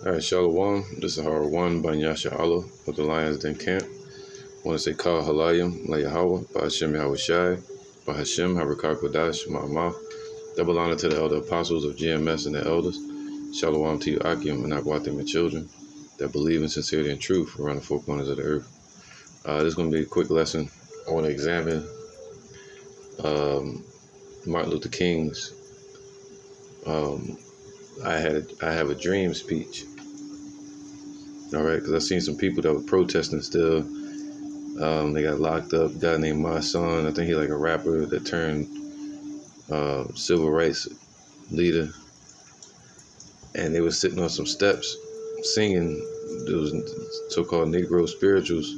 All right, Shalom. This is Har 1 by Yasha Allah of the Lions Den Camp. I want to say Kal Halayim, La Yahweh, by Hashem Yahweh Shai, by Hashem, Harakar Kodash, Ma'amah. Double honor to the elder apostles of GMS and the elders. Shalom to you, Akim, and Akwatim and children that believe in sincerity and truth around the four corners of the earth. This is going to be a quick lesson. I want to examine Martin Luther King's I have a dream speech. All right, because I've seen some people that were protesting still. They got locked up. A guy named My Son, I think he's like a rapper that turned civil rights leader. And they were sitting on some steps singing those so-called Negro spirituals.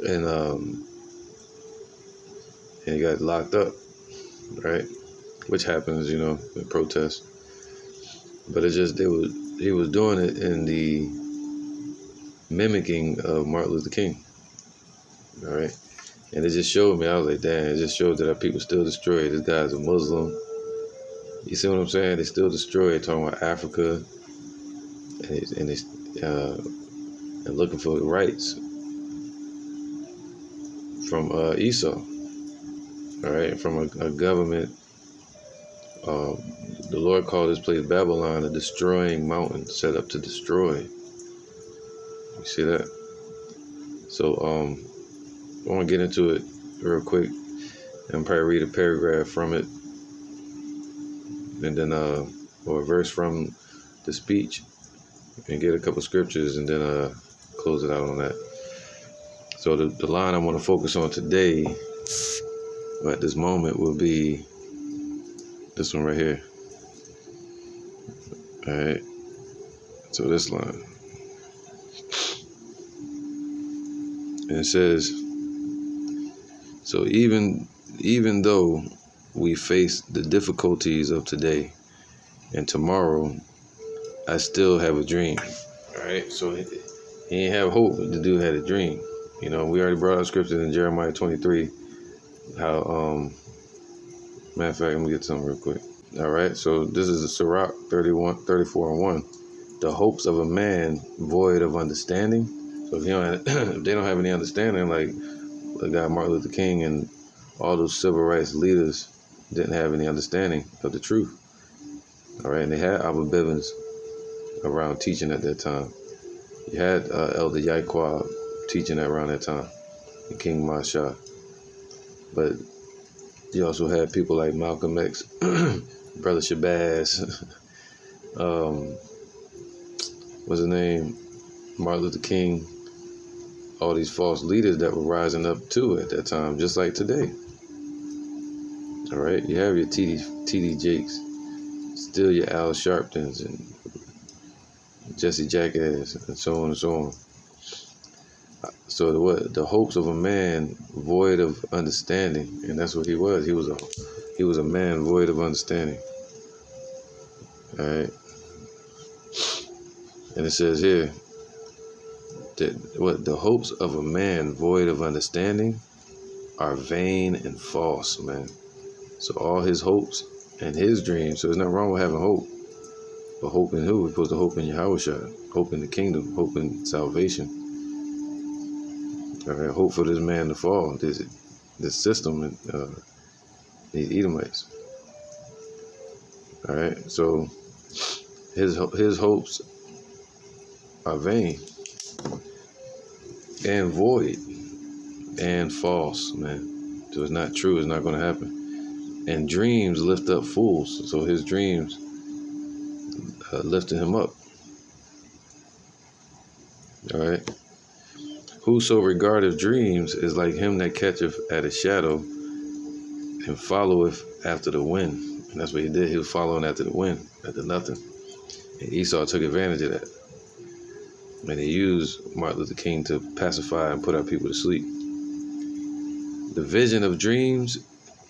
And he got locked up, right? Which happens, in protests. But it's just he was doing it in the mimicking of Martin Luther King. All right. And it just showed me, I was like, damn, it just showed that our people still destroyed. This guy's a Muslim. You see what I'm saying? They still destroyed, talking about Africa and looking for rights from Esau. All right, from a government. The Lord called this place Babylon, a destroying mountain set up to destroy. You see that? So I want to get into it real quick and probably read a paragraph from it, and then or a verse from the speech, and get a couple scriptures, and then close it out on that. So the line I want to focus on today, at this moment, will be this one right here. All right. So this line, and it says, so even though we face the difficulties of today and tomorrow, I still have a dream. All right. So he didn't have hope. The dude had a dream. We already brought out scriptures in Jeremiah 23. How matter of fact, let me get something real quick. All right, so this is a Sirach 34:1. The hopes of a man void of understanding. So if they don't have any understanding, like the guy Martin Luther King and all those civil rights leaders didn't have any understanding of the truth. All right, and they had Abba Bivens around teaching at that time. You had Elder Yaquab teaching around that time, and King Masha. But you also had people like Mlk'S, Brother Shabazz, what's his name, Martin Luther King, all these false leaders that were rising up too at that time, just like today. All right, you have your T.D. Jakes, still your Al Sharptons and Jesse Jackass, and so on and so on. So the hopes of a man void of understanding, and that's what he was. He was a man void of understanding. All right. And it says here that the hopes of a man void of understanding are vain and false, man. So all his hopes and his dreams. So there's nothing wrong with having hope, but hope in who? We're supposed to hope in Yahweh, hope in the kingdom, hope in salvation. All right, hope for this man to fall, this system, and these Edomites. All right, so his hopes are vain and void and false, man. So it's not true. It's not going to happen. And dreams lift up fools. So his dreams lifted him up. All right. Whoso regardeth dreams is like him that catcheth at a shadow and followeth after the wind. And that's what he did. He was following after the wind, after nothing. And Esau took advantage of that. And he used Martin Luther King to pacify and put our people to sleep. The vision of dreams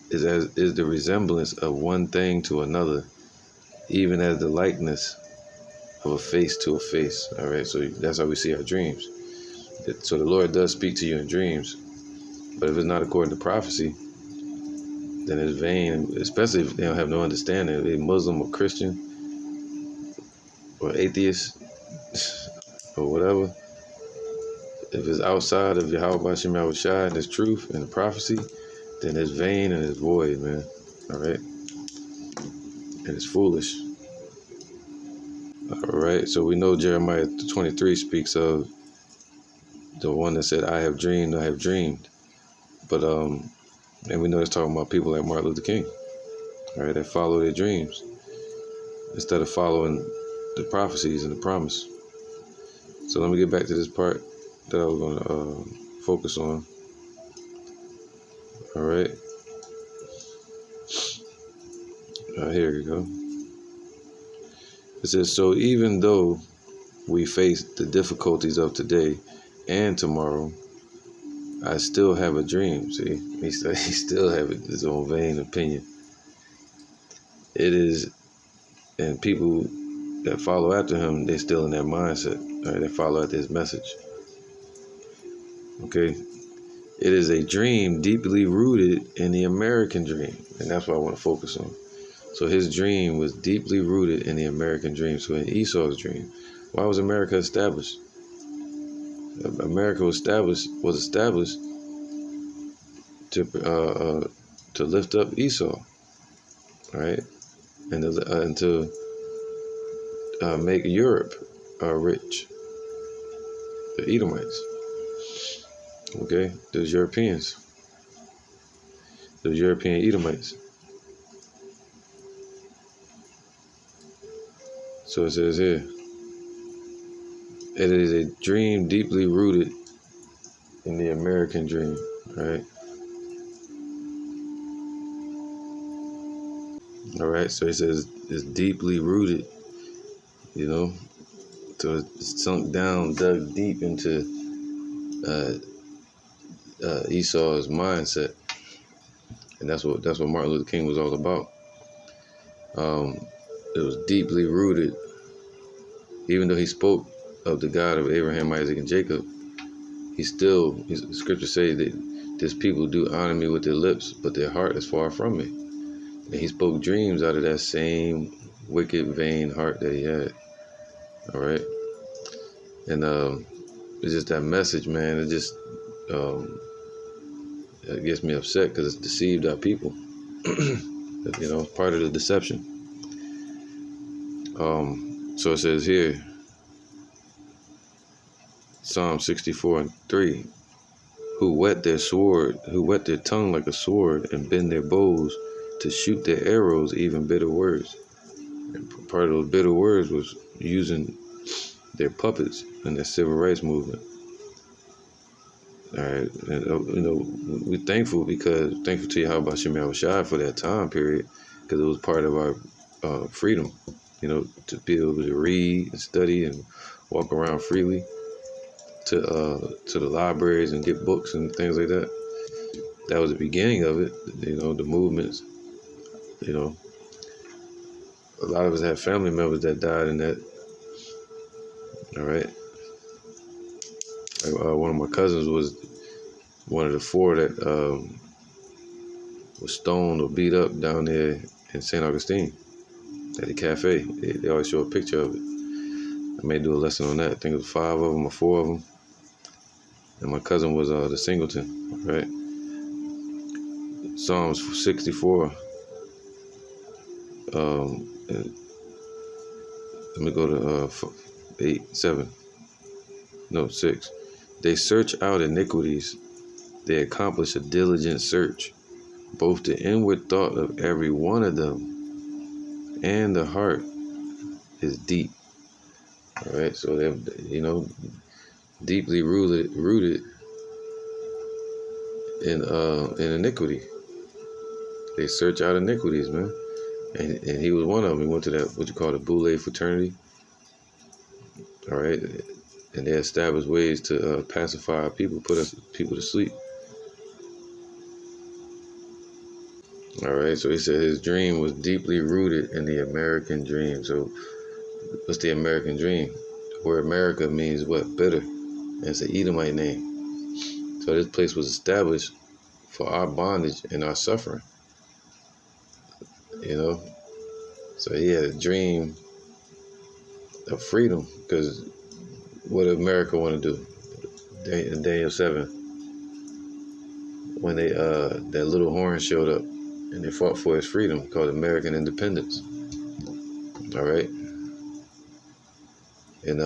is the resemblance of one thing to another, even as the likeness of a face to a face. All right, so that's how we see our dreams. So the Lord does speak to you in dreams, but if it's not according to prophecy, then it's vain, especially if they don't have no understanding. If they're Muslim or Christian or atheist or whatever, if it's outside of Yahweh Bashim Yahushai and it's truth and the prophecy, then it's vain and it's void, man. All right? And it's foolish. All right? So we know Jeremiah 23 speaks of the one that said, I have dreamed. But, and we know it's talking about people like Martin Luther King, all right, that follow their dreams instead of following the prophecies and the promise. So let me get back to this part that I was going to focus on. All right. Here we go. It says, so even though we face the difficulties of today and tomorrow, I still have a dream. See, he still have his own vain opinion. It is, and people that follow after him, they're still in that mindset. All right, they follow after his message. Okay, it is a dream deeply rooted in the American dream, and that's what I want to focus on. So his dream was deeply rooted in the American dream. So in Esau's dream, why was America established? America was established to lift up Esau, right, and to make Europe rich. The Edomites, okay, those European Edomites. So it says here, it is a dream deeply rooted in the American dream, right? All right, so it says it's deeply rooted, you know, so it's sunk down, dug deep into Esau's mindset, and that's what Martin Luther King was all about. It was deeply rooted, even though he spoke of the God of Abraham, Isaac, and Jacob. The scriptures say that this people do honor me with their lips, but their heart is far from me. And he spoke dreams out of that same wicked, vain heart that he had. All right. And it's just that message, man. It just it gets me upset because it's deceived our people. You know, it's part of the deception. So it says here, Psalm 64:3, who whet their tongue like a sword and bend their bows to shoot their arrows, even bitter words. And part of those bitter words was using their puppets in the civil rights movement. All right, and you know, we're thankful to Yahweh Shem Yahushai for that time period, because it was part of our freedom, you know, to be able to read and study and walk around freely, to the libraries and get books and things like that. That was the beginning of it, you know, the movements. You know, a lot of us have family members that died in that. All right. One of my cousins was one of the four that was stoned or beat up down there in St. Augustine at the cafe. They always show a picture of it. I may do a lesson on that. I think it was 5 of them or 4 of them. And my cousin was the singleton, right? Psalms 64. Let me go to 6. They search out iniquities. They accomplish a diligent search, both the inward thought of every one of them and the heart is deep. All right, so they're, you know, deeply rooted in iniquity. They search out iniquities, man. And he was one of them. He went to that, what you call the Boule fraternity. All right. And they established ways to pacify people, put people to sleep. All right. So he said his dream was deeply rooted in the American dream. So what's the American dream? The word America means what? Bitter. And it's an Edomite name. So this place was established for our bondage and our suffering. You know? So he had a dream of freedom. Because what did America want to do? In Daniel 7, when they that little horn showed up and they fought for his freedom, called American independence. All right, and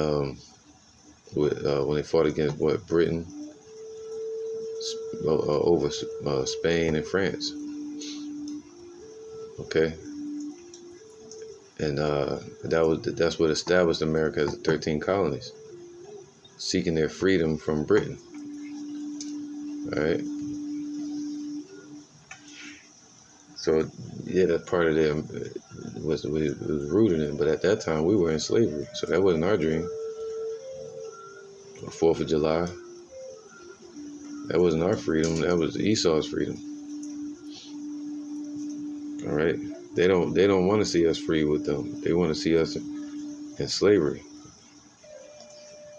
when they fought against Britain, over Spain and France. Okay, and that's what established America as the 13 colonies, seeking their freedom from Britain. All right. So yeah, that part of them was rooted in. But at that time, we were in slavery, so that wasn't our dream. The 4th of July, that wasn't our freedom. That was Esau's freedom. All right. They don't want to see us free with them. They want to see us in slavery.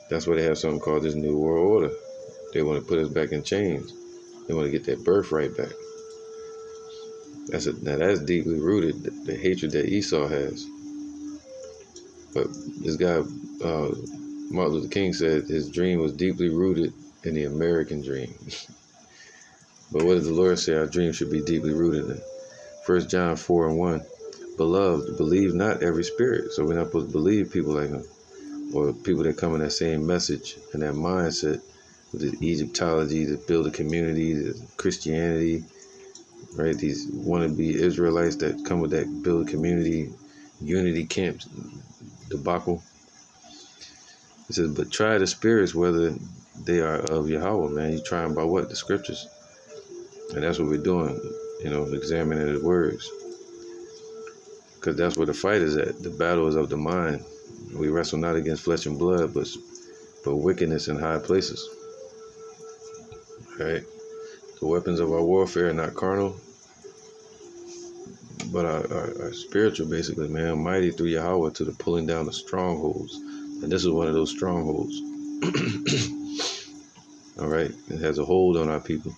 That's why they have something called this New World Order. They want to put us back in chains. They want to get their birthright back. Now that's deeply rooted, the hatred that Esau has. But this guy, Martin Luther King, said his dream was deeply rooted in the American dream. But what did the Lord say our dream should be deeply rooted in? 1 John 4:1. Beloved, believe not every spirit. So we're not supposed to believe people like him, or people that come in that same message and that mindset with the Egyptology, to build a community, the Christianity, right? These wannabe Israelites that come with that build a community, unity camp debacle. It says, but try the spirits whether they are of Yahweh, man. You try them by what? The scriptures. And that's what we're doing, examining his words. Because that's where the fight is at. The battle is of the mind. We wrestle not against flesh and blood, but wickedness in high places. Right? The weapons of our warfare are not carnal, but are spiritual, basically, man. Mighty through Yahweh to the pulling down of strongholds. And this is one of those strongholds. All right? It has a hold on our people.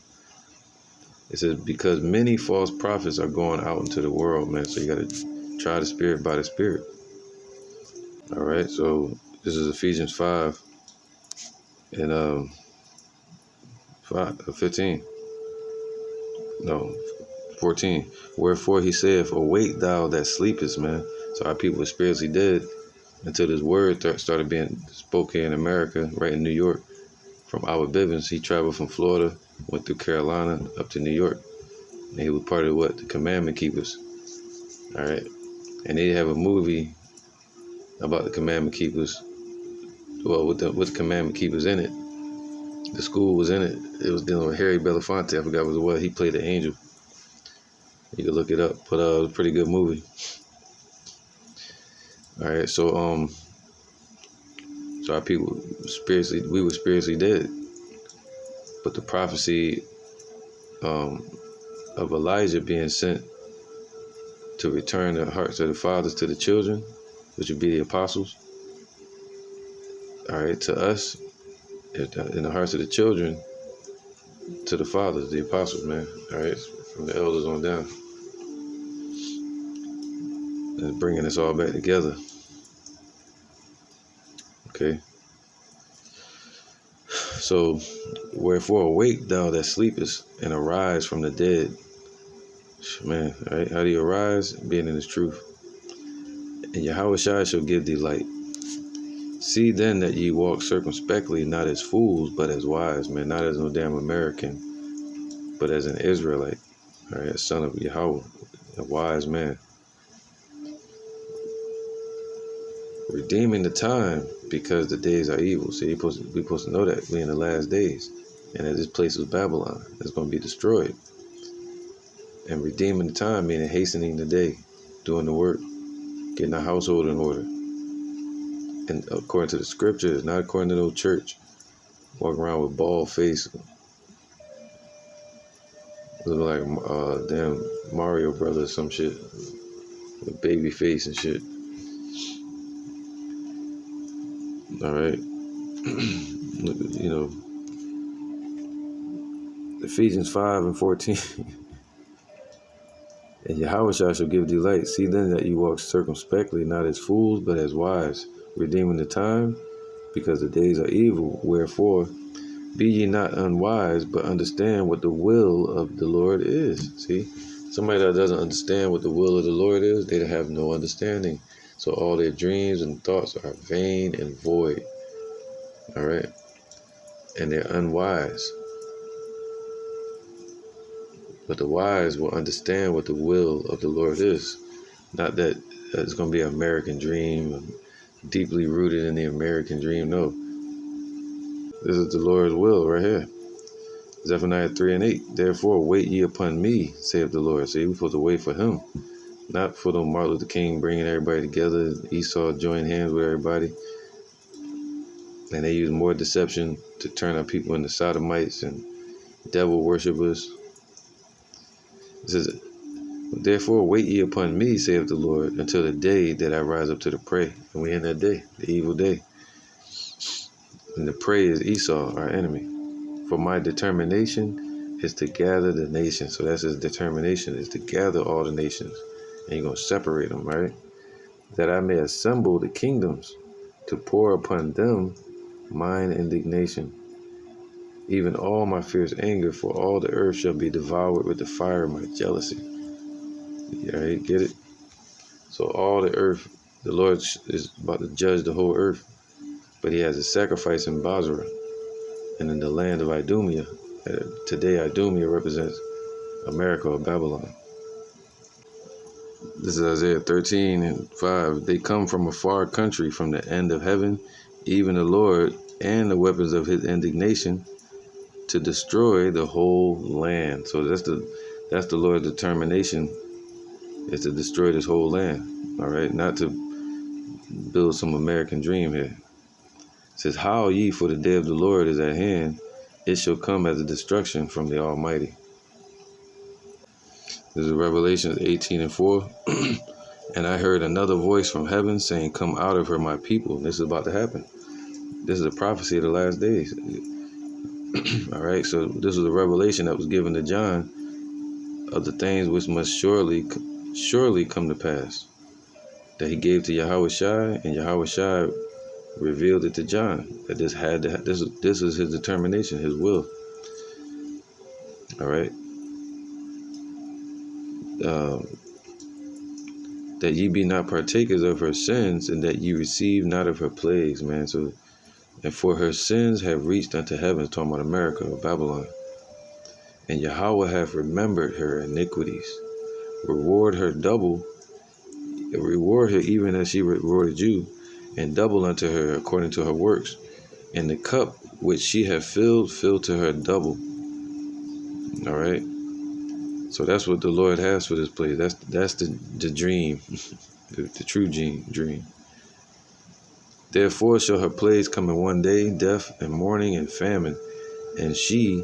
It says, because many false prophets are going out into the world, man. So you got to try the spirit by the spirit. All right? So this is Ephesians 5 and 15. No, 14. Wherefore he saith, awake thou that sleepest, man. So our people were spiritually dead until this word started being spoke here in America, right in New York. From Albert Bivens, he traveled from Florida, went through Carolina, up to New York. And he was part of the Commandment Keepers. All right. And they have a movie about the Commandment Keepers. Well, with the Commandment Keepers in it. The school was in it. It was dealing with Harry Belafonte. I forgot what it was. He played the angel. You can look it up. But it was a pretty good movie. All right. So our people we were spiritually dead. But the prophecy of Elijah being sent to return the hearts of the fathers to the children, which would be the apostles. All right, to us, in the hearts of the children, to the fathers, the apostles, man. All right, from the elders on down. And bringing us all back together. Okay. So, wherefore awake thou that sleepest, and arise from the dead. Man, all right, how do you arise? Being in his truth. And Yahweh Shai shall give thee light. See then that ye walk circumspectly, not as fools, but as wise, man. Not as no damn American, but as an Israelite. All right, a son of Yahweh, a wise man. Redeeming the time, because the days are evil. See, we're supposed to know that. We're in the last days. And that this place was Babylon. It's going to be destroyed. And redeeming the time, meaning hastening the day, doing the work, getting our household in order. And according to the scriptures, not according to no church. Walking around with bald face. Looking like damn Mario Brothers, some shit. With baby face and shit. All right. Ephesians 5 and 14. And Yahweh shall give thee light. See then that you walk circumspectly, not as fools, but as wise. redeeming the time, because the days are evil. Wherefore, be ye not unwise, but understand what the will of the Lord is. See, somebody that doesn't understand what the will of the Lord is, they have no understanding. So all their dreams and thoughts are vain and void. All right, and they're unwise. But the wise will understand what the will of the Lord is. Not that it's going to be an American dream, deeply rooted in the American dream. No, this is the Lord's will right here. Zephaniah 3:8. Therefore, wait ye upon me, saith the Lord. See, we're supposed to wait for him, not for the Martin Luther King bringing everybody together. Esau joined hands with everybody, and they use more deception to turn our people into sodomites and devil worshippers. It says, therefore, wait ye upon me, saith the Lord, until the day that I rise up to the prey. And we in that day, the evil day. And the prey is Esau, our enemy. For my determination is to gather the nations. So that's his determination, is to gather all the nations. And you're going to separate them, right? That I may assemble the kingdoms to pour upon them mine indignation. Even all my fierce anger, for all the earth shall be devoured with the fire of my jealousy. Yeah, right, get it? So all the earth, the Lord is about to judge the whole earth. But he has a sacrifice in Basra and in the land of Idumea. Today, Idumea represents America or Babylon. This is Isaiah 13:5. They come from a far country, from the end of heaven, even the Lord and the weapons of his indignation, to destroy the whole land. So that's the Lord's determination, is to destroy this whole land. All right, not to build some American dream here. It says, howl ye, for the day of the Lord is at hand. It shall come as a destruction from the Almighty. This is Revelation 18:4. And I heard another voice from heaven saying, come out of her, my people. This is about to happen. This is a prophecy of the last days. All right, so this was a revelation that was given to John of the things which must surely come to pass, that he gave to Yahushua, and Yahushua revealed it to John, that this is his determination, his will. All right. That ye be not partakers of her sins, and that ye receive not of her plagues, man. So, and for her sins have reached unto heaven, talking about America or Babylon. And Yahweh hath remembered her iniquities. Reward her even as she rewarded you, and double unto her according to her works. And the cup which she hath filled, fill to her double. All right. So that's what the Lord has for this place. That's the dream, the true dream. Therefore shall her plagues come in one day, death and mourning and famine, and she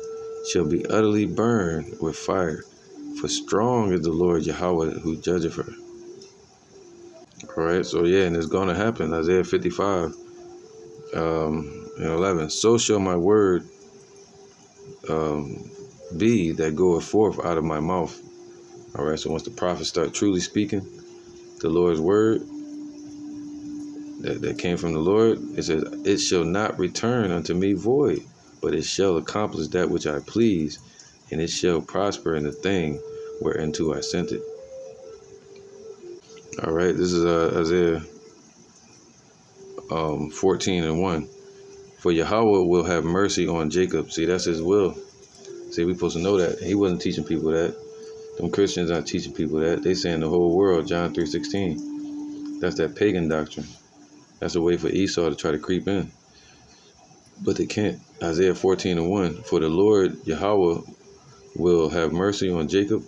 shall be utterly burned with fire. For strong is the Lord Yahweh who judgeth her. All right, so yeah, and it's going to happen. Isaiah 55, 11. So shall my word be that goeth forth out of my mouth. All right, so once the prophets start truly speaking the Lord's word that came from the Lord, it says, it shall not return unto me void, but it shall accomplish that which I please, and it shall prosper in the thing whereunto I sent it. All right, this is Isaiah 14:1. For Yahweh will have mercy on Jacob. See, that's his will. See, we're supposed to know that. He wasn't teaching people that. Them Christians aren't teaching people that. They saying the whole world, John 3:16. That's that pagan doctrine. That's a way for Esau to try to creep in. But they can't. Isaiah 14:1. For the Lord Yahweh will have mercy on Jacob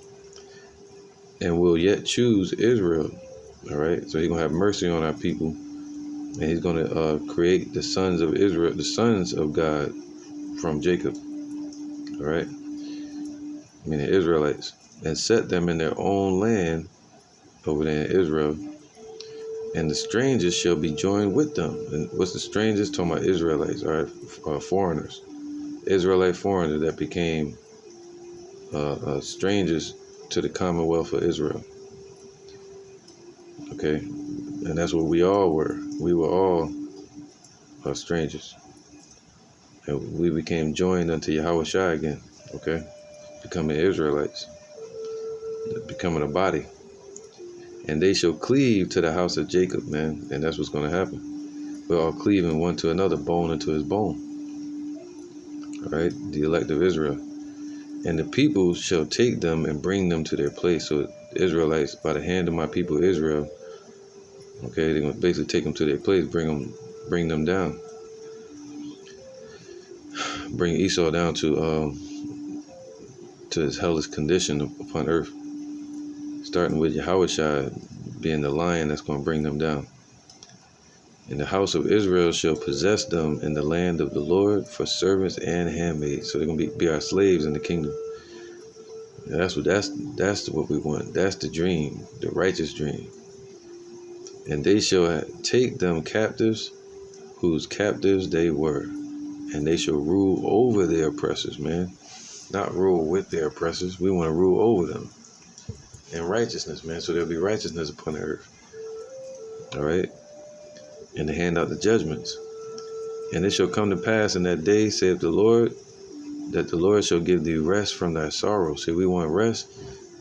and will yet choose Israel. All right. So he's going to have mercy on our people. And he's going to create the sons of Israel, the sons of God from Jacob. All right. Meaning Israelites. And set them in their own land over there in Israel. And the strangers shall be joined with them. And what's the strangers? Talking about Israelites, all right, foreigners. Israelite foreigners that became strangers to the commonwealth of Israel. Okay. And that's what we all were. We were all strangers. And we became joined unto Yahweh Shai again, okay? Becoming Israelites, becoming a body. And they shall cleave to the house of Jacob, man. And that's what's going to happen. We're all cleaving one to another, bone into his bone. All right? The elect of Israel. And the people shall take them and bring them to their place. So the Israelites, by the hand of my people Israel, okay, they're going to basically take them to their place, bring them down. Bring Esau down to his hellish condition upon earth. Starting with Yahushua being the lion that's going to bring them down. And the house of Israel shall possess them in the land of the Lord for servants and handmaids. So they're going to be our slaves in the kingdom. And that's what we want. That's the dream, the righteous dream. And they shall take them captives, whose captives they were. And they shall rule over their oppressors, man. Not rule with their oppressors. We want to rule over them. In righteousness, man. So there'll be righteousness upon the earth. All right? And to hand out the judgments. And it shall come to pass in that day, saith the Lord, that the Lord shall give thee rest from thy sorrow. See, we want rest.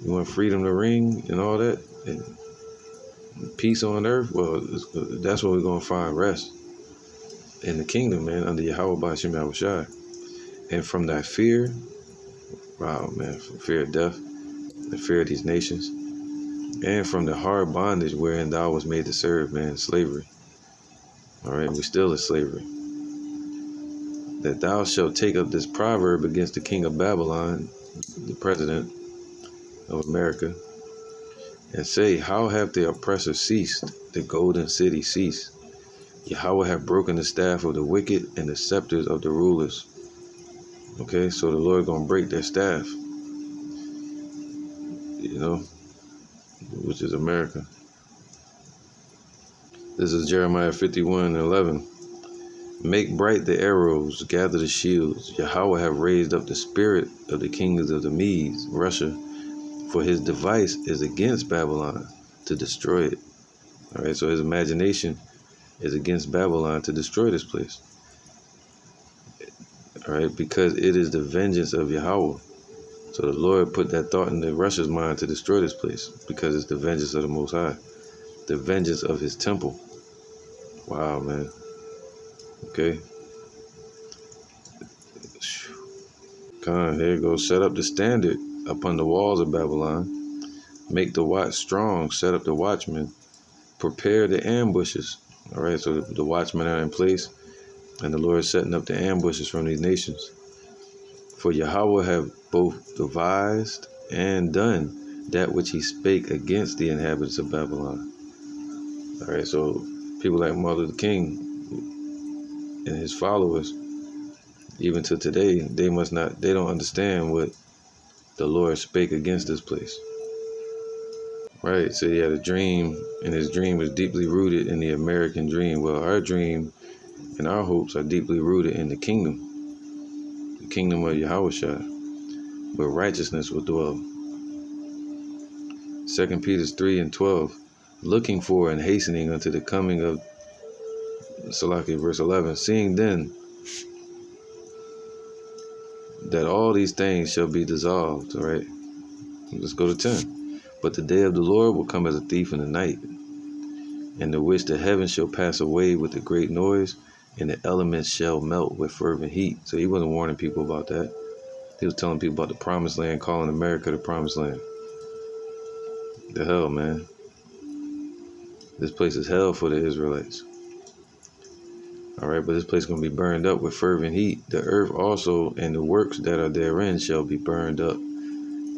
We want freedom to ring and all that. And peace on earth. Well, that's where we're going to find rest. In the kingdom, man, under Yahweh Ba'ashem Yahushai. And from thy fear, wow, man, from fear of death, the fear of these nations, and from the hard bondage wherein thou was made to serve, man, slavery. All right, we're still in slavery. That thou shalt take up this proverb against the king of Babylon, the president of America, and say, how hath the oppressor ceased, the golden city ceased? Yahweh hath broken the staff of the wicked and the scepters of the rulers. Okay, so the Lord gonna break their staff, you know, which is America. This is Jeremiah 51:11. Make bright the arrows, gather the shields. Yahweh have raised up the spirit of the kings of the Mlk'S, Russia, for his device is against Babylon to destroy it. All right, so his imagination is against Babylon to destroy this place. All right, because it is the vengeance of Yahweh. So the Lord put that thought in the Russia's mind to destroy this place because it's the vengeance of the Most High, the vengeance of his temple. Wow, man. Okay. Come, here it goes. Set up the standard upon the walls of Babylon. Make the watch strong. Set up the watchmen. Prepare the ambushes. All right, so the watchmen are in place, and the Lord is setting up the ambushes from these nations. For Yahweh have both devised and done that which he spake against the inhabitants of Babylon. All right, so people like Martin Luther King and his followers, even to today, they don't understand what the Lord spake against this place. Right, so he had a dream, and his dream was deeply rooted in the American dream. Well, our dream and our hopes are deeply rooted in the kingdom of Yahushua, where righteousness will dwell. 2 Peter 3:12, looking for and hastening unto the coming of Salaki, verse 11, seeing then that all these things shall be dissolved. All right, let's go to 10. But the day of the Lord will come as a thief in the night, in the which the heavens shall pass away with a great noise, and the elements shall melt with fervent heat. So he wasn't warning people about that. He was telling people about the promised land, calling America the promised land. The hell, man. This place is hell for the Israelites. All right, but this place is going to be burned up with fervent heat. The earth also and the works that are therein shall be burned up.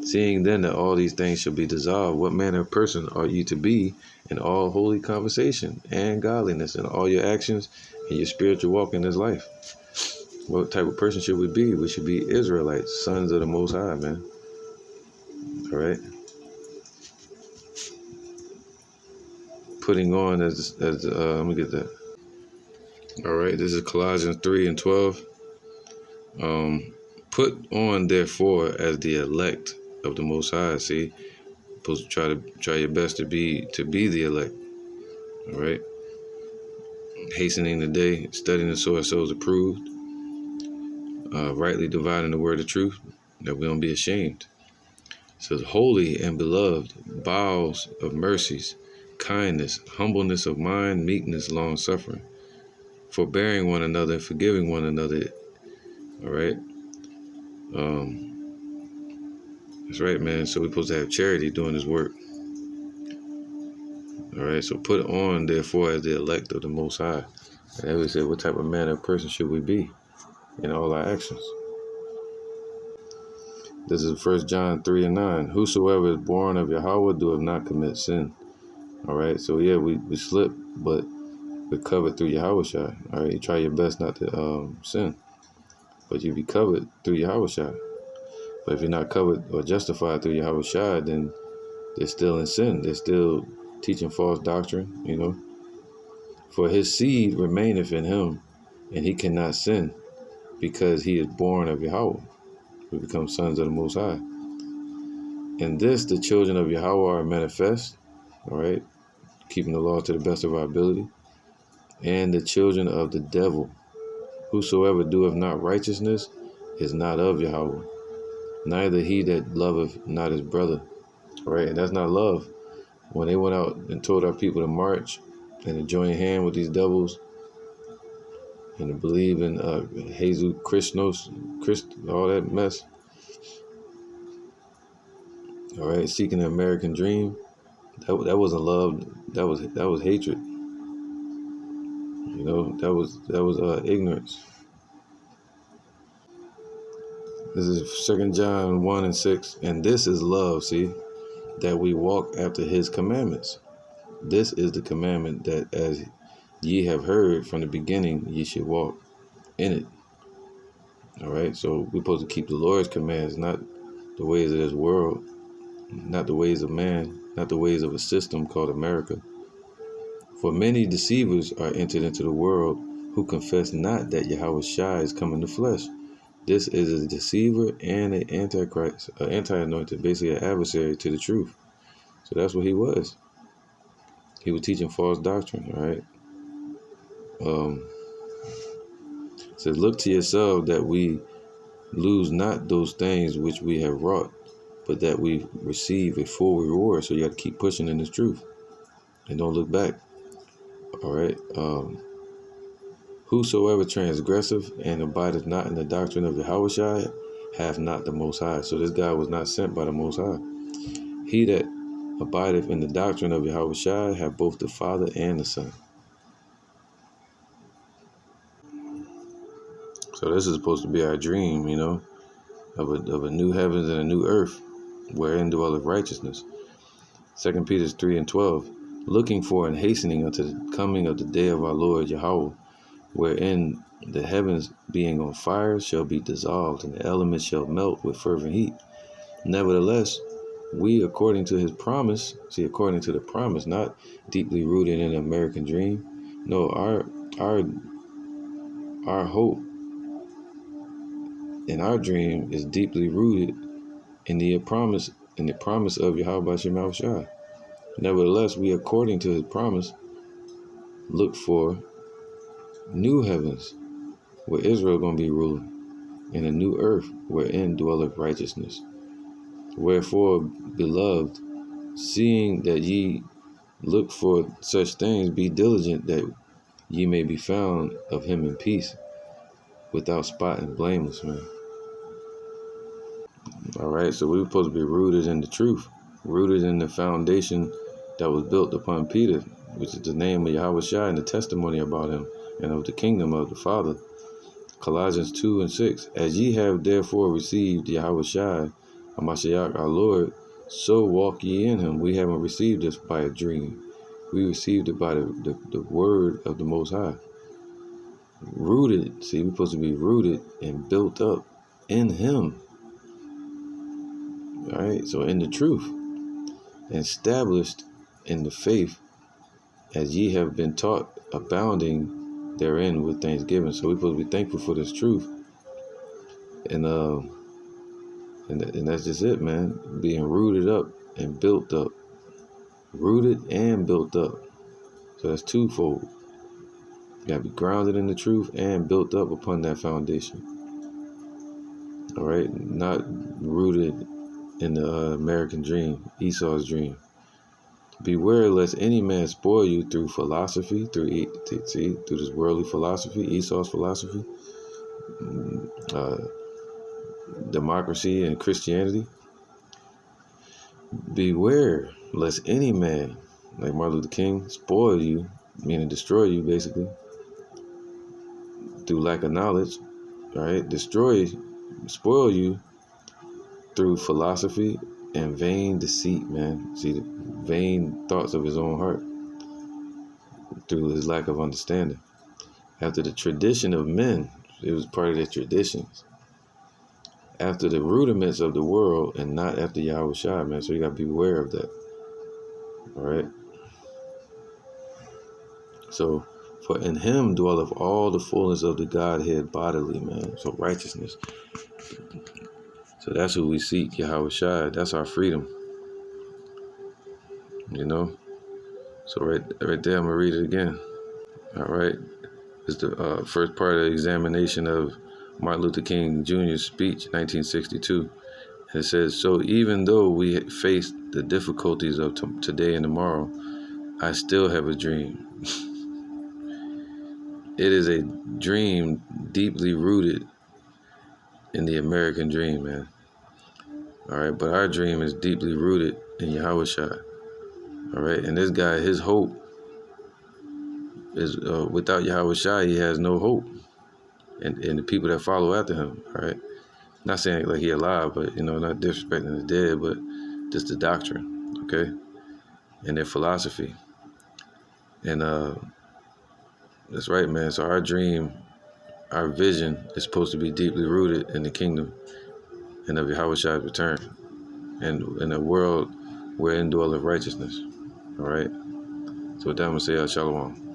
Seeing then that all these things shall be dissolved, what manner of person are you to be in all holy conversation and godliness in all your actions and your spiritual walk in this life? What type of person should we be? We should be Israelites, sons of the Most High, man. All right. Putting on let me get that. All right, this is Colossians 3:12. Put on therefore as the elect of the Most High. See, supposed to try your best to be the elect. All right. Hastening the day, studying the so ourselves approved, rightly dividing the word of truth, that we don't be ashamed. It says, holy and beloved, bowels of mercies, kindness, humbleness of mind, meekness, long suffering, forbearing one another, forgiving one another. All right. That's right, man. So we're supposed to have charity doing this work. All right. So put on, therefore, as the elect of the Most High. And as we said, what type of man or person should we be in all our actions? This is 1 John 3:9. Whosoever is born of Yahweh doeth not commit sin. All right. So yeah, we slip, but we're covered through Yahweh. All right. You try your best not to sin, but you be covered through Yahweh. But if you're not covered or justified through Yahweh, then they're still in sin. They're still teaching false doctrine, For his seed remaineth in him, and he cannot sin, because he is born of Yahweh. We become sons of the Most High. In this, the children of Yahweh are manifest, all right, keeping the law to the best of our ability, and the children of the devil. Whosoever doeth not righteousness is not of Yahweh, neither he that loveth not his brother. All right, and that's not love. When they went out and told our people to march and to join hand with these devils and to believe in Jesus Christos, all that mess, all right, seeking the American dream, that wasn't love. That was hatred. That was ignorance. This is 2 John 1:6, and this is love. See, that we walk after His commandments. This is the commandment, that as ye have heard from the beginning, ye should walk in it. All right, so we're supposed to keep the Lord's commands, not the ways of this world, not the ways of man, not the ways of a system called America. For many deceivers are entered into the world, who confess not that Yahweh Shai is come in the flesh. This is a deceiver and an antichrist, an anti-anointed, basically an adversary to the truth. So that's what he was. He was teaching false doctrine, all right? It says, look to yourself that we lose not those things which we have wrought, but that we receive a full reward. So you got to keep pushing in this truth and don't look back, all right? Whosoever transgresseth and abideth not in the doctrine of Yahweh hath not the Most High. So this guy was not sent by the Most High. He that abideth in the doctrine of Yahweh have both the Father and the Son. So this is supposed to be our dream, of a new heavens and a new earth, wherein dwelleth righteousness. 2 Peter 3:12, looking for and hastening unto the coming of the day of our Lord Yahweh, wherein the heavens being on fire shall be dissolved, and the elements shall melt with fervent heat. Nevertheless, we, according to his promise, according to the promise, not deeply rooted in an American dream. No, our hope and our dream is deeply rooted in the promise of Yahweh Shem Shai. Nevertheless, we, according to his promise, look for new heavens where Israel gonna be ruling, and a new earth wherein dwelleth righteousness. Wherefore, beloved, seeing that ye look for such things, be diligent that ye may be found of him in peace, without spot and blameless, man. All right, so we're supposed to be rooted in the truth, rooted in the foundation that was built upon Peter, which is the name of Yahweh Shai and the testimony about him and of the kingdom of the Father. Colossians 2:6, as ye have therefore received Yahweh Shai, Hamashiach our Lord, so walk ye in him. We haven't received this by a dream. We received it by the word of the Most High. Rooted, we're supposed to be rooted and built up in him. All right, so in the truth, established in the faith, as ye have been taught, abounding therein with thanksgiving. So we're supposed to be thankful for this truth. And that's just it, man. Being rooted up and built up. Rooted and built up. So that's twofold. You gotta be grounded in the truth and built up upon that foundation. All right, not rooted in the American dream, Esau's dream. Beware lest any man spoil you through philosophy, through this worldly philosophy, Esau's philosophy, uh, democracy and Christianity. Beware lest any man, like Martin Luther King, spoil you, meaning destroy you basically, through lack of knowledge, right? Spoil you through philosophy and vain deceit, man. See, the vain thoughts of his own heart through his lack of understanding. After the tradition of men, it was part of their traditions. After the rudiments of the world and not after Yahweh Shai, man. So you got to be aware of that. All right. So, for in him dwelleth all the fullness of the Godhead bodily, man. So righteousness. So that's who we seek, Yahweh Shai. That's our freedom. You know? So right there, I'm going to read it again. All right. It's the first part of the examination of Martin Luther King Jr.'s speech, 1962. It says, so even though we face the difficulties of today and tomorrow, I still have a dream. It is a dream deeply rooted in the American dream, man. All right, but our dream is deeply rooted in Yahweh Shai. All right, and this guy, his hope is without Yahweh Shai, he has no hope. And the people that follow after him, all right? Not saying like he alive, but, you know, not disrespecting the dead, but just the doctrine, okay? And their philosophy. And that's right, man. So our dream, our vision is supposed to be deeply rooted in the kingdom and of Yahweh Shai's return. And in a world wherein dwelleth righteousness, all right? So with that, I'm going to say Shalom.